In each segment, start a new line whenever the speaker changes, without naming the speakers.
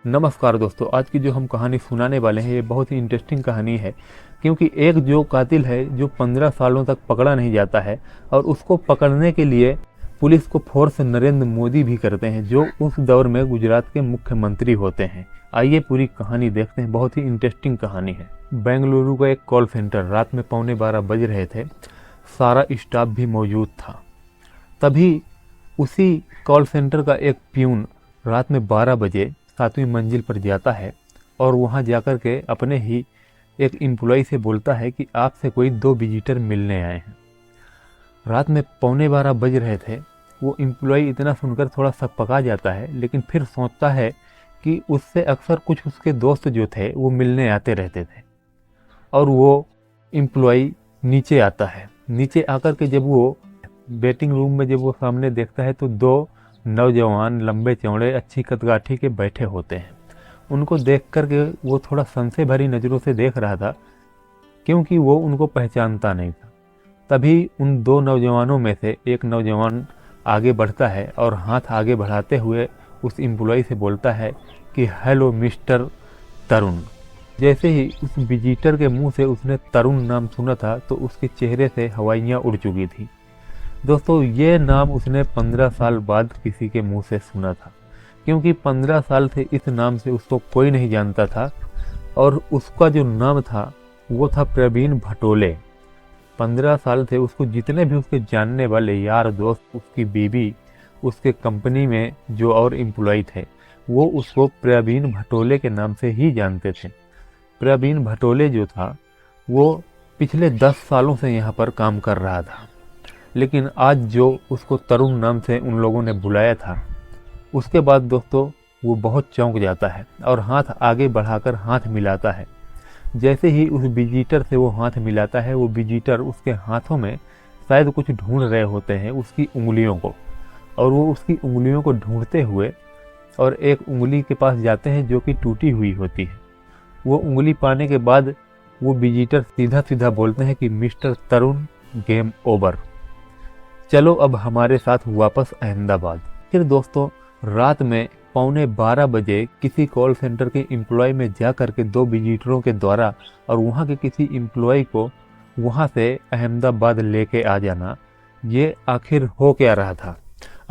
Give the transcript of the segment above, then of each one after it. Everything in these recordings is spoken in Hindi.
नमस्कार दोस्तों, आज की जो हम कहानी सुनाने वाले हैं ये बहुत ही इंटरेस्टिंग कहानी है। क्योंकि एक जो कातिल है जो 15 सालों तक पकड़ा नहीं जाता है और उसको पकड़ने के लिए पुलिस को फोर्स नरेंद्र मोदी भी करते हैं, जो उस दौर में गुजरात के मुख्यमंत्री होते हैं। आइए पूरी कहानी देखते हैं, बहुत ही इंटरेस्टिंग कहानी है। बेंगलुरु का एक कॉल सेंटर, रात में 11:15 बज रहे थे, सारा स्टाफ भी मौजूद था। तभी उसी कॉल सेंटर का एक प्यून रात में 12 बजे 7वीं मंजिल पर जाता है और वहां जाकर के अपने ही एक एम्प्लॉय से बोलता है कि आपसे कोई 2 विजिटर मिलने आए हैं। रात में 11:15 बज रहे थे। वो एम्प्लॉय इतना सुनकर थोड़ा सकपका जाता है, लेकिन फिर सोचता है कि उससे अक्सर कुछ उसके दोस्त जो थे वो मिलने आते रहते थे। और वो एम्प्लॉय नीचे आता है। नीचे आकर के जब वो वेटिंग रूम में जब वो सामने देखता है तो 2 नौजवान लंबे चौड़े अच्छी कदकाठी के बैठे होते हैं। उनको देख कर के वो थोड़ा संशय भरी नज़रों से देख रहा था, क्योंकि वो उनको पहचानता नहीं था। तभी उन 2 नौजवानों में से एक नौजवान आगे बढ़ता है और हाथ आगे बढ़ाते हुए उस एम्प्लॉय से बोलता है कि हेलो मिस्टर तरुण। जैसे ही उस विजिटर के मुंह से उसने तरुण नाम सुना था तो उसके चेहरे से हवाइयाँ उड़ चुकी थी। दोस्तों, ये नाम उसने 15 साल बाद किसी के मुंह से सुना था, क्योंकि 15 साल से इस नाम से उसको कोई नहीं जानता था। और उसका जो नाम था वो था प्रवीण भटोले। 15 साल से उसको जितने भी उसके जानने वाले यार दोस्त, उसकी बीवी, उसके कंपनी में जो और एम्प्लॉय थे, वो उसको प्रवीण भटोले के नाम से ही जानते थे। प्रवीण भटोले जो था वो पिछले 10 सालों से यहाँ पर काम कर रहा था, लेकिन आज जो उसको तरुण नाम से उन लोगों ने बुलाया था, उसके बाद दोस्तों वो बहुत चौंक जाता है और हाथ आगे बढ़ाकर हाथ मिलाता है। जैसे ही उस विजिटर से वो हाथ मिलाता है, वो विजिटर उसके हाथों में शायद कुछ ढूंढ रहे होते हैं, उसकी उंगलियों को। और वो उसकी उंगलियों को ढूंढते हुए और एक उंगली के पास जाते हैं जो कि टूटी हुई होती है। वो उंगली पाने के बाद वो विजिटर सीधा सीधा बोलते हैं कि मिस्टर तरुण, गेम ओवर, चलो अब हमारे साथ वापस अहमदाबाद। फिर दोस्तों रात में 11:15 बजे किसी कॉल सेंटर के एम्प्लॉय में जा करके 2 विजिटरों के द्वारा और वहाँ के किसी एम्प्लॉय को वहाँ से अहमदाबाद लेके आ जाना, ये आखिर हो क्या रहा था।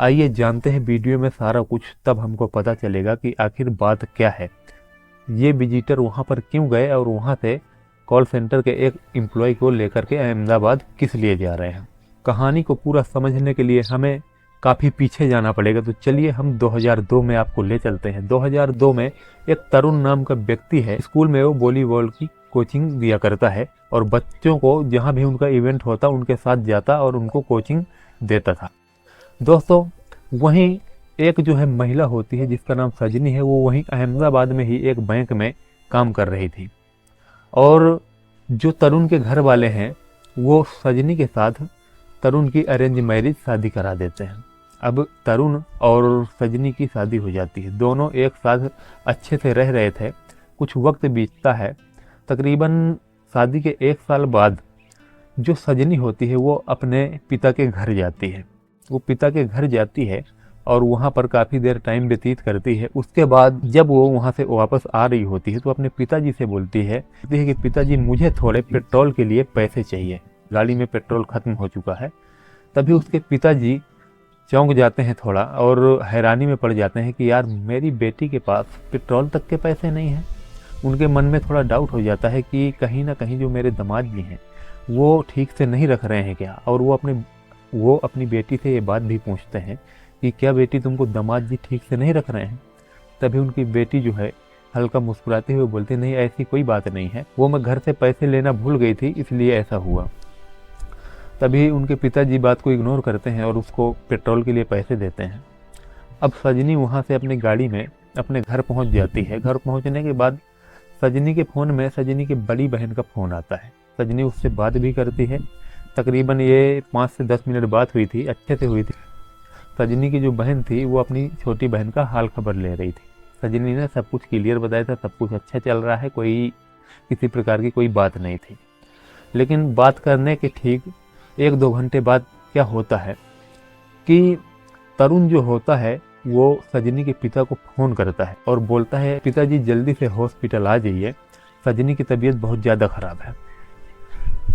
आइए जानते हैं वीडियो में सारा कुछ, तब हमको पता चलेगा कि आखिर बात क्या है। ये विजिटर वहाँ पर क्यों गए और वहाँ से कॉल सेंटर के एक एम्प्लॉय को लेकर के अहमदाबाद किस लिए जा रहे हैं। कहानी को पूरा समझने के लिए हमें काफ़ी पीछे जाना पड़ेगा, तो चलिए हम 2002 में आपको ले चलते हैं। 2002 में एक तरुण नाम का व्यक्ति है। स्कूल में वो वॉलीबॉल की कोचिंग दिया करता है और बच्चों को जहां भी उनका इवेंट होता उनके साथ जाता और उनको कोचिंग देता था। दोस्तों वहीं एक जो है महिला होती है जिसका नाम सजनी है, वो वहीं अहमदाबाद में ही एक बैंक में काम कर रही थी। और जो तरुण के घर वाले हैं वो सजनी के साथ तरुण की अरेंज मैरिज शादी करा देते हैं। अब तरुण और सजनी की शादी हो जाती है। दोनों एक साथ अच्छे से रह रहे थे। कुछ वक्त बीतता है। तकरीबन शादी के 1 साल बाद जो सजनी होती है वो अपने पिता के घर जाती है। वो पिता के घर जाती है और वहाँ पर काफ़ी देर टाइम व्यतीत करती है। उसके बाद जब वो वहाँ से वापस आ रही होती है तो अपने पिताजी से बोलती है कि पिताजी, मुझे थोड़े पेट्रोल के लिए पैसे चाहिए, गाड़ी में पेट्रोल ख़त्म हो चुका है। तभी उसके पिताजी चौंक जाते हैं थोड़ा और हैरानी में पड़ जाते हैं कि यार, मेरी बेटी के पास पेट्रोल तक के पैसे नहीं हैं। उनके मन में थोड़ा डाउट हो जाता है कि कहीं ना कहीं जो मेरे दामाद जी हैं वो ठीक से नहीं रख रहे हैं क्या। और वो अपनी बेटी से ये बात भी पूछते हैं कि क्या बेटी, तुमको दामाद जी ठीक से नहीं रख रहे हैं। तभी उनकी बेटी जो है हल्का मुस्कुराते हुए बोलती, नहीं ऐसी कोई बात नहीं है, वो मैं घर से पैसे लेना भूल गई थी इसलिए ऐसा हुआ। तभी उनके पिताजी बात को इग्नोर करते हैं और उसको पेट्रोल के लिए पैसे देते हैं। अब सजनी वहाँ से अपनी गाड़ी में अपने घर पहुँच जाती है। घर पहुँचने के बाद सजनी के फ़ोन में सजनी की बड़ी बहन का फ़ोन आता है। सजनी उससे बात भी करती है। तकरीबन ये 5 से 10 मिनट बात हुई थी, अच्छे से हुई थी। सजनी की जो बहन थी वो अपनी छोटी बहन का हाल खबर ले रही थी। सजनी ने सब कुछ क्लियर बताया था, सब कुछ अच्छा चल रहा है, कोई किसी प्रकार की कोई बात नहीं थी। लेकिन बात करने के ठीक 1-2 घंटे बाद क्या होता है कि तरुण जो होता है वो सजनी के पिता को फ़ोन करता है और बोलता है पिताजी जल्दी से हॉस्पिटल आ जाइए, सजनी की तबीयत बहुत ज़्यादा ख़राब है।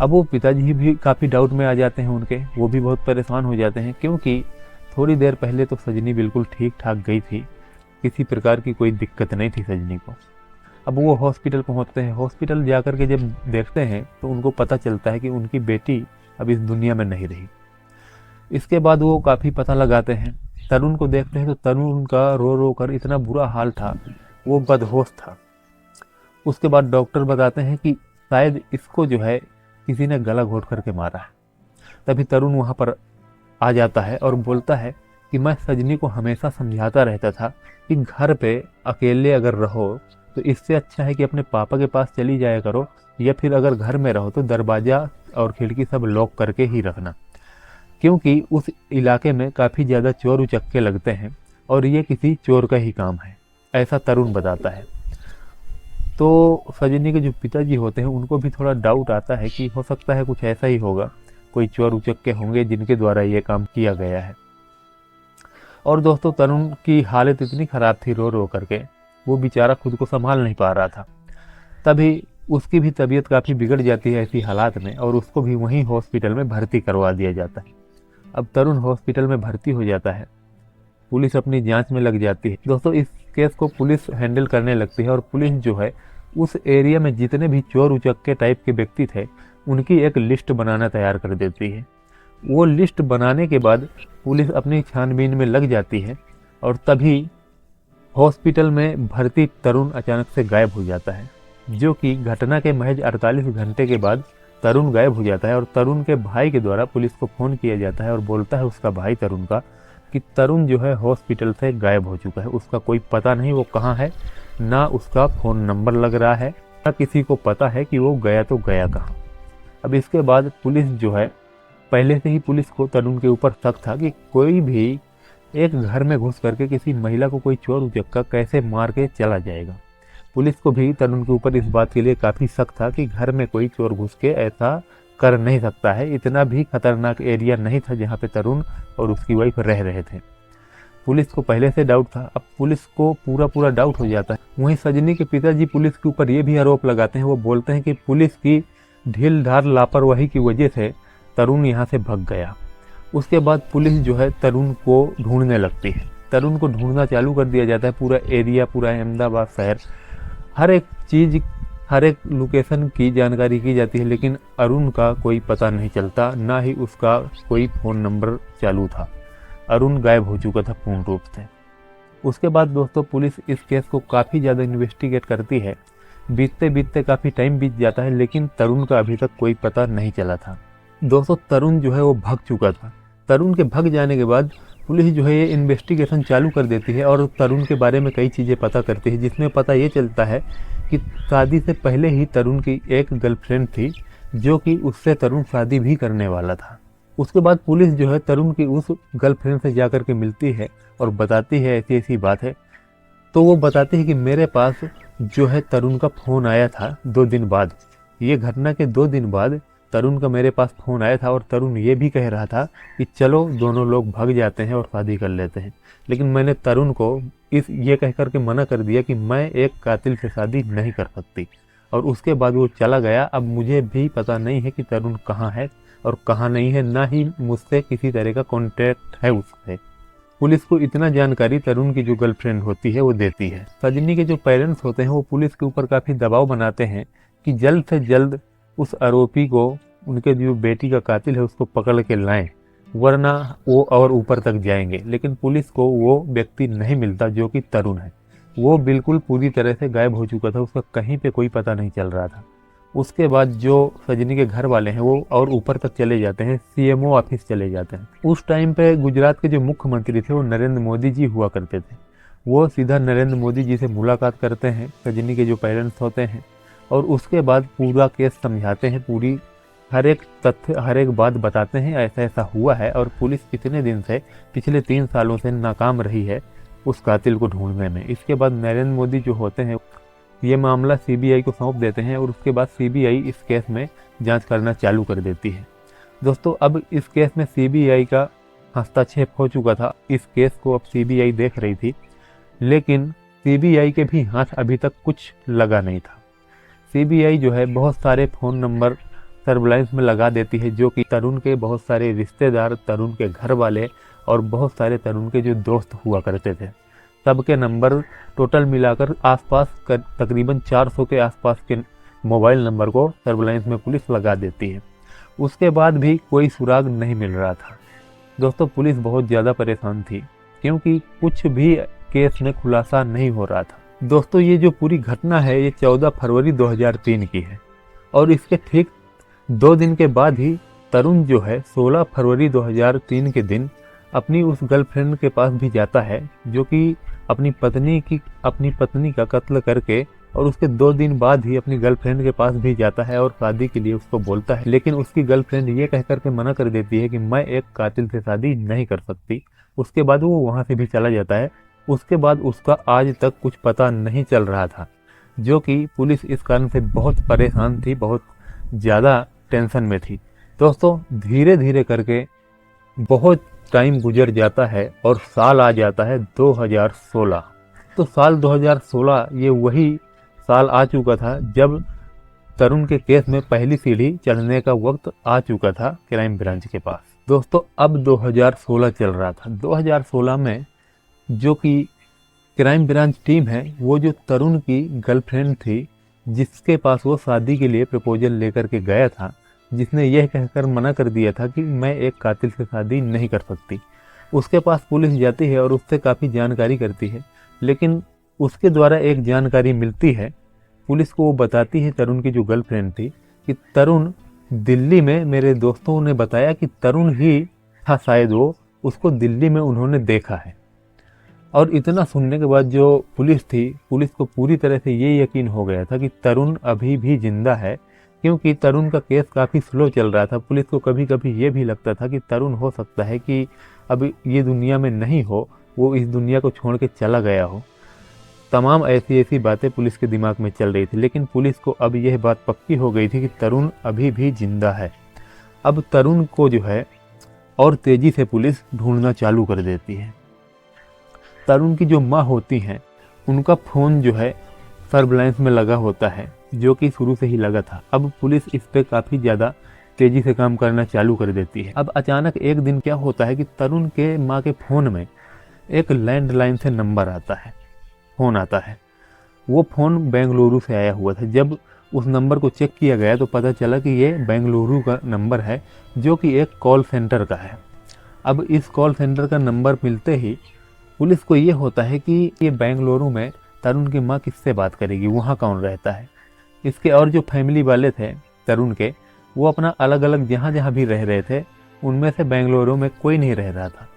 अब वो पिताजी भी काफ़ी डाउट में आ जाते हैं उनके, वो भी बहुत परेशान हो जाते हैं क्योंकि थोड़ी देर पहले तो सजनी बिल्कुल ठीक ठाक गई थी, किसी प्रकार की कोई दिक्कत नहीं थी सजनी को। अब वो हॉस्पिटल पहुंचते हैं, हॉस्पिटल जाकर के जब देखते हैं तो उनको पता चलता है कि उनकी बेटी अब इस दुनिया में नहीं रही। इसके बाद वो काफ़ी पता लगाते हैं, तरुण को देखते हैं तो तरुण का रो रो कर इतना बुरा हाल था, वो बदहोश था। उसके बाद डॉक्टर बताते हैं कि शायद इसको जो है किसी ने गला घोट करके मारा है। तभी तरुण वहाँ पर आ जाता है और बोलता है कि मैं सजनी को हमेशा समझाता रहता था कि घर पे अकेले अगर रहो तो इससे अच्छा है कि अपने पापा के पास चली जाया करो, या फिर अगर घर में रहो तो दरवाज़ा और खिड़की सब लॉक करके ही रखना, क्योंकि उस इलाके में काफ़ी ज़्यादा चोर उचक्के लगते हैं और ये किसी चोर का ही काम है, ऐसा तरुण बताता है। तो सजनी के जो पिताजी होते हैं उनको भी थोड़ा डाउट आता है कि हो सकता है कुछ ऐसा ही होगा, कोई चोर उचक्के होंगे जिनके द्वारा ये काम किया गया है। और दोस्तों तरुण की हालत इतनी ख़राब थी रो रो करके, वो बेचारा खुद को संभाल नहीं पा रहा था। तभी उसकी भी तबीयत काफ़ी बिगड़ जाती है ऐसी हालात में और उसको भी वहीं हॉस्पिटल में भर्ती करवा दिया जाता है। अब तरुण हॉस्पिटल में भर्ती हो जाता है, पुलिस अपनी जांच में लग जाती है। दोस्तों इस केस को पुलिस हैंडल करने लगती है और पुलिस जो है उस एरिया में जितने भी चोर उचक्के टाइप के व्यक्ति थे उनकी एक लिस्ट बनाना तैयार कर देती है। वो लिस्ट बनाने के बाद पुलिस अपनी छानबीन में लग जाती है और तभी हॉस्पिटल में भर्ती तरुण अचानक से गायब हो जाता है, जो कि घटना के महज 48 घंटे के बाद तरुण गायब हो जाता है। और तरुण के भाई के द्वारा पुलिस को फ़ोन किया जाता है और बोलता है उसका भाई तरुण का कि तरुण जो है हॉस्पिटल से गायब हो चुका है, उसका कोई पता नहीं वो कहाँ है, ना उसका फ़ोन नंबर लग रहा है, ना किसी को पता है कि वो गया तो गया कहाँ। अब इसके बाद पुलिस जो है, पहले से ही पुलिस को तरुण के ऊपर शक था कि कोई भी एक घर में घुस करके किसी महिला को कोई चोर उचक्का कैसे मार के चला जाएगा। पुलिस को भी तरुण के ऊपर इस बात के लिए काफ़ी शक था कि घर में कोई चोर घुस के ऐसा कर नहीं सकता है, इतना भी खतरनाक एरिया नहीं था जहाँ पे तरुण और उसकी वाइफ रह रहे थे। पुलिस को पहले से डाउट था, अब पुलिस को पूरा डाउट हो जाता है। वहीं सजनी के पिताजी पुलिस के ऊपर ये भी आरोप लगाते हैं, वो बोलते हैं कि पुलिस की ढील ढाल लापरवाही की वजह से तरुण यहाँ से भाग गया। उसके बाद पुलिस जो है तरुण को ढूंढने लगती है, तरुण को ढूंढना चालू कर दिया जाता है। पूरा एरिया, पूरा अहमदाबाद शहर, हर एक चीज़, हर एक लोकेशन की जानकारी की जाती है, लेकिन अरुण का कोई पता नहीं चलता, ना ही उसका कोई फ़ोन नंबर चालू था। अरुण गायब हो चुका था पूर्ण रूप से। उसके बाद दोस्तों पुलिस इस केस को काफ़ी ज़्यादा इन्वेस्टिगेट करती है। बीतते बीतते काफ़ी टाइम बीत जाता है, लेकिन तरुण का अभी तक कोई पता नहीं चला था। दोस्तों तरुण जो है वो भाग चुका था। तरुण के भाग जाने के बाद पुलिस जो है ये इन्वेस्टिगेशन चालू कर देती है और तरुण के बारे में कई चीज़ें पता करती है, जिसमें पता ये चलता है कि शादी से पहले ही तरुण की एक गर्लफ्रेंड थी, जो कि उससे तरुण शादी भी करने वाला था। उसके बाद पुलिस जो है तरुण की उस गर्लफ्रेंड से जाकर के मिलती है और बताती है ऐसी ऐसी बात है। तो वो बताती है कि मेरे पास जो है तरुण का फ़ोन आया था 2 दिन बाद, ये घटना के 2 दिन बाद तरुण का मेरे पास फ़ोन आया था और तरुण ये भी कह रहा था कि चलो दोनों लोग भाग जाते हैं और शादी कर लेते हैं। लेकिन मैंने तरुण को ये कह कर के मना कर दिया कि मैं एक कातिल से शादी नहीं कर सकती, और उसके बाद वो चला गया। अब मुझे भी पता नहीं है कि तरुण कहाँ है और कहाँ नहीं है, ना ही मुझसे किसी तरह का कॉन्टैक्ट है उससे। पुलिस को इतना जानकारी तरुण की जो गर्लफ्रेंड होती है वो देती है। सजनी के जो पेरेंट्स होते हैं वो पुलिस के ऊपर काफ़ी दबाव बनाते हैं कि जल्द से जल्द उस आरोपी को, उनके जो बेटी का कातिल है, उसको पकड़ के लाएं, वरना वो और ऊपर तक जाएंगे। लेकिन पुलिस को वो व्यक्ति नहीं मिलता जो कि तरुण है। वो बिल्कुल पूरी तरह से गायब हो चुका था, उसका कहीं पे कोई पता नहीं चल रहा था। उसके बाद जो सजनी के घर वाले हैं वो और ऊपर तक चले जाते हैं, सीएमओ ऑफिस चले जाते हैं। उस टाइम पे गुजरात के जो मुख्यमंत्री थे वो नरेंद्र मोदी जी हुआ करते थे। वो सीधा नरेंद्र मोदी जी से मुलाकात करते हैं, सजनी के जो पेरेंट्स होते हैं, और उसके बाद पूरा केस समझाते हैं, पूरी हर एक तथ्य, हर एक बात बताते हैं, ऐसा ऐसा हुआ है और पुलिस इतने दिन से, पिछले 3 सालों से नाकाम रही है उस कातिल को ढूंढने में। इसके बाद नरेंद्र मोदी जो होते हैं ये मामला सीबीआई को सौंप देते हैं और उसके बाद सीबीआई इस केस में जांच करना चालू कर देती है। दोस्तों अब इस केस में सीबीआई का हस्तक्षेप हो चुका था। इस केस को अब सीबीआई देख रही थी, लेकिन सीबीआई के भी हाथ अभी तक कुछ लगा नहीं था। सीबीआई जो है बहुत सारे फ़ोन नंबर सर्विलांस में लगा देती है, जो कि तरुण के बहुत सारे रिश्तेदार, तरुण के घर वाले और बहुत सारे तरुण के जो दोस्त हुआ करते थे, सबके नंबर टोटल मिलाकर आसपास तकरीबन 400 के आसपास के मोबाइल नंबर को सर्विलांस में पुलिस लगा देती है। उसके बाद भी कोई सुराग नहीं मिल रहा था। दोस्तों, पुलिस बहुत ज़्यादा परेशान थी, क्योंकि कुछ भी केस में खुलासा नहीं हो रहा था। दोस्तों, ये जो पूरी घटना है ये 14 फरवरी 2003 की है, और इसके ठीक 2 दिन के बाद ही तरुण जो है 16 फरवरी 2003 के दिन अपनी उस गर्लफ्रेंड के पास भी जाता है, जो कि अपनी पत्नी का कत्ल करके, और उसके 2 दिन बाद ही अपनी गर्लफ्रेंड के पास भी जाता है और शादी के लिए उसको बोलता है। लेकिन उसकी गर्लफ्रेंड ये कह करके मना कर देती है कि मैं एक कातिल से शादी नहीं कर सकती। उसके बाद वो वहाँ से भी चला जाता है। उसके बाद उसका आज तक कुछ पता नहीं चल रहा था, जो कि पुलिस इस कारण से बहुत परेशान थी, बहुत ज़्यादा टेंशन में थी। दोस्तों, धीरे धीरे करके बहुत टाइम गुजर जाता है और साल आ जाता है 2016। तो साल 2016 ये वही साल आ चुका था जब तरुण के केस में पहली सीढ़ी चढ़ने का वक्त आ चुका था क्राइम ब्रांच के पास। दोस्तों, अब 2016 चल रहा था। 2016 में जो कि क्राइम ब्रांच टीम है, वो जो तरुण की गर्लफ्रेंड थी, जिसके पास वो शादी के लिए प्रपोजल लेकर के गया था, जिसने यह कहकर मना कर दिया था कि मैं एक कातिल से शादी नहीं कर सकती, उसके पास पुलिस जाती है और उससे काफ़ी जानकारी करती है। लेकिन उसके द्वारा एक जानकारी मिलती है, पुलिस को वो बताती है तरुण की जो गर्लफ्रेंड थी कि तरुण दिल्ली में, मेरे दोस्तों ने बताया कि तरुण ही था शायद वो, उसको दिल्ली में उन्होंने देखा है। और इतना सुनने के बाद जो पुलिस थी, पुलिस को पूरी तरह से ये यकीन हो गया था कि तरुण अभी भी जिंदा है, क्योंकि तरुण का केस काफ़ी स्लो चल रहा था। पुलिस को कभी कभी ये भी लगता था कि तरुण हो सकता है कि अब ये दुनिया में नहीं हो, वो इस दुनिया को छोड़ के चला गया हो। तमाम ऐसी बातें पुलिस के दिमाग में चल रही थी, लेकिन पुलिस को अब यह बात पक्की हो गई थी कि तरुण अभी भी जिंदा है। अब तरुण को जो है और तेज़ी से पुलिस ढूंढना चालू कर देती है। तरुण की जो माँ होती हैं, उनका फ़ोन जो है सर्विलांस में लगा होता है, जो कि शुरू से ही लगा था। अब पुलिस इस पर काफ़ी ज़्यादा तेज़ी से काम करना चालू कर देती है। अब अचानक एक दिन क्या होता है कि तरुण के माँ के फ़ोन में एक लैंडलाइन से नंबर आता है, फ़ोन आता है। वो फ़ोन बेंगलुरु से आया हुआ था। जब उस नंबर को चेक किया गया तो पता चला कि ये बेंगलुरु का नंबर है, जो कि एक कॉल सेंटर का है। अब इस कॉल सेंटर का नंबर मिलते ही पुलिस को ये होता है कि ये बेंगलुरु में तरुण की माँ किससे बात करेगी, वहाँ कौन रहता है। इसके और जो फैमिली वाले थे तरुण के, वो अपना अलग अलग जहाँ जहाँ भी रह रहे थे, उनमें से बेंगलुरु में कोई नहीं रह रहा था।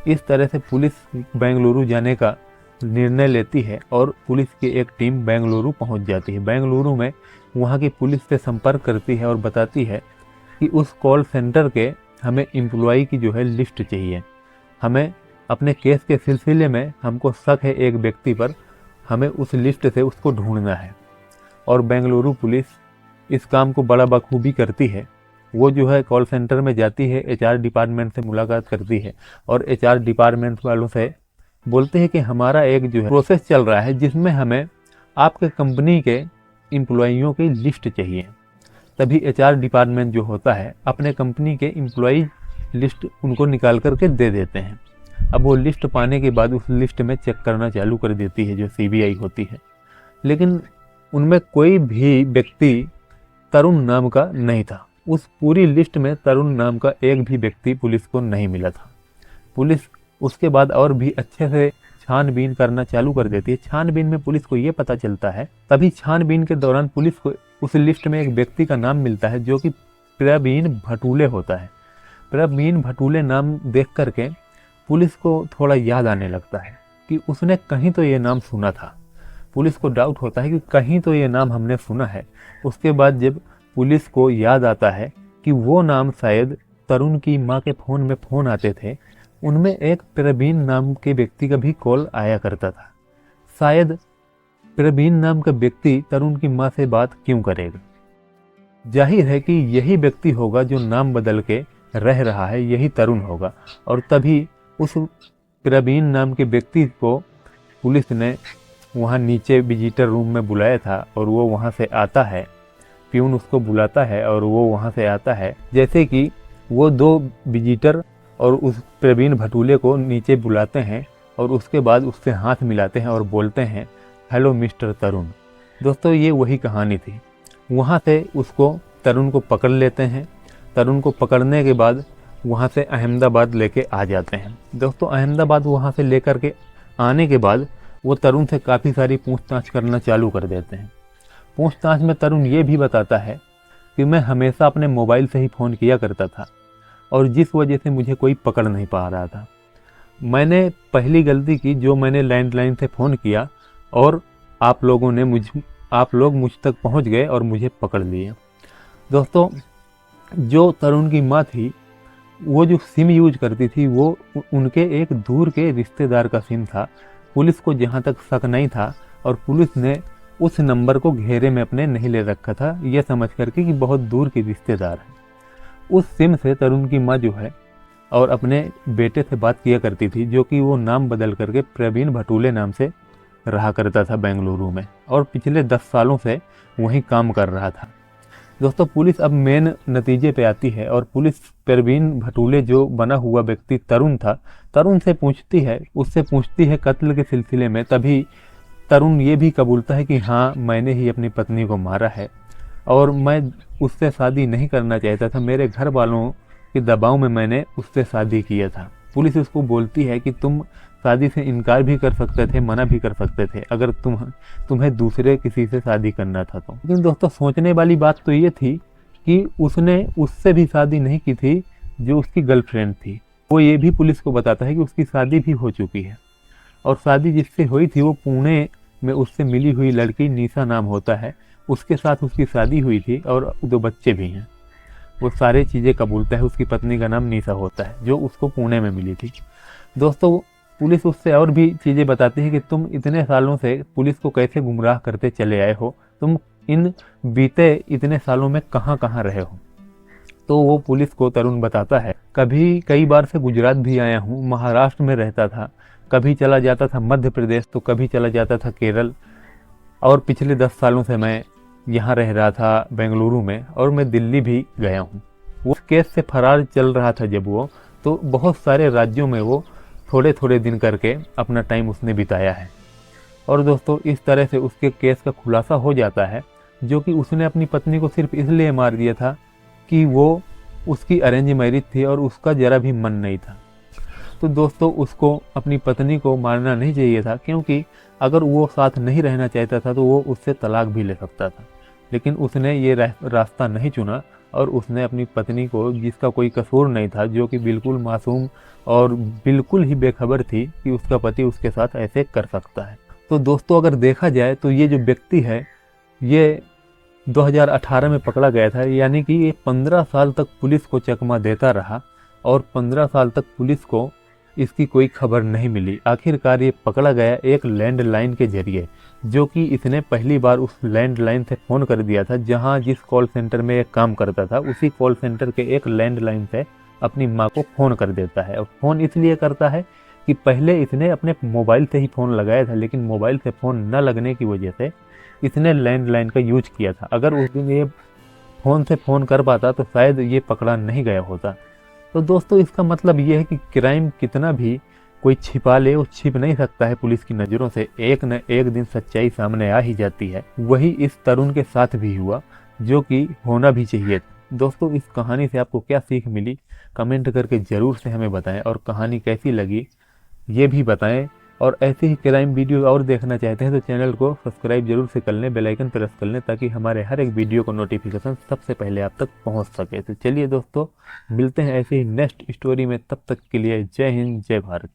इस तरह से पुलिस बेंगलुरु जाने का निर्णय लेती है और पुलिस की एक टीम बेंगलुरु पहुंच जाती है। बेंगलुरु में वहां की पुलिस से संपर्क करती है और बताती है कि उस कॉल सेंटर के हमें एम्प्लॉई की जो है लिस्ट चाहिए। हमें अपने केस के सिलसिले में हमको शक है एक व्यक्ति पर, हमें उस लिस्ट से उसको ढूंढना है। और बेंगलुरु पुलिस इस काम को बड़ा बखूबी करती है। वो जो है कॉल सेंटर में जाती है, HR डिपार्टमेंट से मुलाकात करती है और HR डिपार्टमेंट वालों से बोलते हैं कि हमारा एक जो है प्रोसेस चल रहा है, जिसमें हमें आपके कंपनी के एम्प्लॉइयों की लिस्ट चाहिए। तभी HR डिपार्टमेंट जो होता है अपने कंपनी के एम्प्लॉई लिस्ट उनको निकाल करके दे देते हैं। अब वो लिस्ट पाने के बाद उस लिस्ट में चेक करना चालू कर देती है जो CBI होती है, लेकिन उनमें कोई भी व्यक्ति तरुण नाम का नहीं था। उस पूरी लिस्ट में तरुण नाम का एक भी व्यक्ति पुलिस को नहीं मिला था। पुलिस उसके बाद और भी अच्छे से छानबीन करना चालू कर देती है। छानबीन में पुलिस को ये पता चलता है, तभी छानबीन के दौरान पुलिस को उस लिस्ट में एक व्यक्ति का नाम मिलता है जो कि प्रवीण भटूले होता है। प्रवीण भटूले नाम देख करके पुलिस को थोड़ा याद आने लगता है कि उसने कहीं तो ये नाम सुना था। पुलिस को डाउट होता है कि कहीं तो ये नाम हमने सुना है। उसके बाद जब पुलिस को याद आता है कि वो नाम शायद तरुण की माँ के फ़ोन में फ़ोन आते थे, उनमें एक प्रवीण नाम के व्यक्ति का भी कॉल आया करता था। शायद प्रवीण नाम का व्यक्ति तरुण की माँ से बात क्यों करेगा। जाहिर है कि यही व्यक्ति होगा जो नाम बदल के रह रहा है यही तरुण होगा। और तभी उस प्रवीण नाम के व्यक्ति को पुलिस ने वहाँ नीचे विजिटर रूम में बुलाया था और वो वहाँ से आता है। प्यून उसको बुलाता है और वो वहाँ से आता है। जैसे कि वो दो विजिटर और उस प्रवीण भटूले को नीचे बुलाते हैं और उसके बाद उससे हाथ मिलाते हैं और बोलते हैं, हेलो मिस्टर तरुण। दोस्तों ये वही कहानी थी। वहाँ से उसको तरुण को पकड़ लेते हैं। तरुण को पकड़ने के बाद वहाँ से अहमदाबाद लेके आ जाते हैं। दोस्तों अहमदाबाद वहाँ से लेकर के आने के बाद वो तरुण से काफ़ी सारी पूछताछ करना चालू कर देते हैं। पूछताछ में तरुण ये भी बताता है कि मैं हमेशा अपने मोबाइल से ही फ़ोन किया करता था और जिस वजह से मुझे कोई पकड़ नहीं पा रहा था। मैंने पहली गलती की जो मैंने लैंडलाइन से फ़ोन किया और आप लोग मुझ तक पहुंच गए और मुझे पकड़ लिए। दोस्तों जो तरुण की माँ थी वो जो सिम यूज करती थी वो उनके एक दूर के रिश्तेदार का सिम था। पुलिस को जहाँ तक शक नहीं था और पुलिस ने उस नंबर को घेरे में अपने नहीं ले रखा था, यह समझ करके कि बहुत दूर की रिश्तेदार है। उस सिम से तरुण की माँ जो है और अपने बेटे से बात किया करती थी, जो कि वो नाम बदल करके प्रवीण भटूले नाम से रहा करता था बेंगलुरु में और पिछले 10 सालों से वहीं काम कर रहा था। दोस्तों पुलिस अब मेन नतीजे पे आती है और पुलिस प्रवीण भटूले जो बना हुआ व्यक्ति तरुण था, तरुण से उससे पूछती है कत्ल के सिलसिले में। तभी तरुण ये भी कबूलता है कि हाँ मैंने ही अपनी पत्नी को मारा है और मैं उससे शादी नहीं करना चाहता था, मेरे घर वालों के दबाव में मैंने उससे शादी किया था। पुलिस उसको बोलती है कि तुम शादी से इनकार भी कर सकते थे, मना भी कर सकते थे अगर तुम्हें दूसरे किसी से शादी करना था तो। लेकिन दोस्तों सोचने वाली बात तो ये थी कि उसने उससे भी शादी नहीं की थी जो उसकी गर्लफ्रेंड थी। वो ये भी पुलिस को बताता है कि उसकी शादी भी हो चुकी है और शादी जिससे हुई थी वो पुणे में उससे मिली हुई लड़की निशा नाम होता है, उसके साथ उसकी शादी हुई थी और 2 बच्चे भी हैं। वो सारे चीज़ें कबूलता है। उसकी पत्नी का नाम निशा होता है जो उसको पुणे में मिली थी। दोस्तों पुलिस उससे और भी चीज़ें बताती है कि तुम इतने सालों से पुलिस को कैसे गुमराह करते चले आए हो, तुम इन बीते इतने सालों में कहाँ कहाँ रहे हो। तो वो पुलिस को तरुण बताता है, कई बार से गुजरात भी आया हूँ, महाराष्ट्र में रहता था, कभी चला जाता था मध्य प्रदेश तो कभी चला जाता था केरल और पिछले 10 सालों से मैं यहाँ रह रहा था बेंगलुरु में और मैं दिल्ली भी गया हूँ। वो केस से फरार चल रहा था जब वो, तो बहुत सारे राज्यों में वो थोड़े थोड़े दिन करके अपना टाइम उसने बिताया है। और दोस्तों इस तरह से उसके केस का खुलासा हो जाता है जो कि उसने अपनी पत्नी को सिर्फ इसलिए मार दिया था कि वो उसकी अरेंज मैरिज थी और उसका ज़रा भी मन नहीं था। तो दोस्तों उसको अपनी पत्नी को मारना नहीं चाहिए था, क्योंकि अगर वो साथ नहीं रहना चाहता था तो वो उससे तलाक भी ले सकता था। लेकिन उसने ये रास्ता नहीं चुना और उसने अपनी पत्नी को, जिसका कोई कसूर नहीं था, जो कि बिल्कुल मासूम और बिल्कुल ही बेखबर थी कि उसका पति उसके साथ ऐसे कर सकता है। तो दोस्तों अगर देखा जाए तो ये जो व्यक्ति है ये 2018 में पकड़ा गया था, यानी कि ये 15 साल तक पुलिस को चकमा देता रहा और 15 साल तक पुलिस को इसकी कोई खबर नहीं मिली। आखिरकार ये पकड़ा गया एक लैंडलाइन के जरिए, जो कि इसने पहली बार उस लैंडलाइन से फ़ोन कर दिया था जहां जिस कॉल सेंटर में ये काम करता था, उसी कॉल सेंटर के एक लैंडलाइन से अपनी माँ को फ़ोन कर देता है। और फ़ोन इसलिए करता है कि पहले इसने अपने मोबाइल से ही फ़ोन लगाया था, लेकिन मोबाइल से फ़ोन न लगने की वजह से इसने लैंडलाइन का यूज किया था। अगर उस दिन ये फ़ोन से फ़ोन कर पाता तो शायद ये पकड़ा नहीं गया होता। तो दोस्तों इसका मतलब ये है कि क्राइम कितना भी कोई छिपा ले, वो छिप नहीं सकता है पुलिस की नज़रों से। एक न एक दिन सच्चाई सामने आ ही जाती है। वही इस तरुण के साथ भी हुआ, जो कि होना भी चाहिए। दोस्तों इस कहानी से आपको क्या सीख मिली कमेंट करके ज़रूर से हमें बताएं और कहानी कैसी लगी ये भी बताएं। और ऐसे ही क्राइम वीडियो और देखना चाहते हैं तो चैनल को सब्सक्राइब जरूर से कर लें, बेल आइकन प्रेस कर लें, ताकि हमारे हर एक वीडियो को नोटिफिकेशन सबसे पहले आप तक पहुंच सके। तो चलिए दोस्तों मिलते हैं ऐसे ही नेक्स्ट स्टोरी में, तब तक के लिए जय हिंद जय भारत।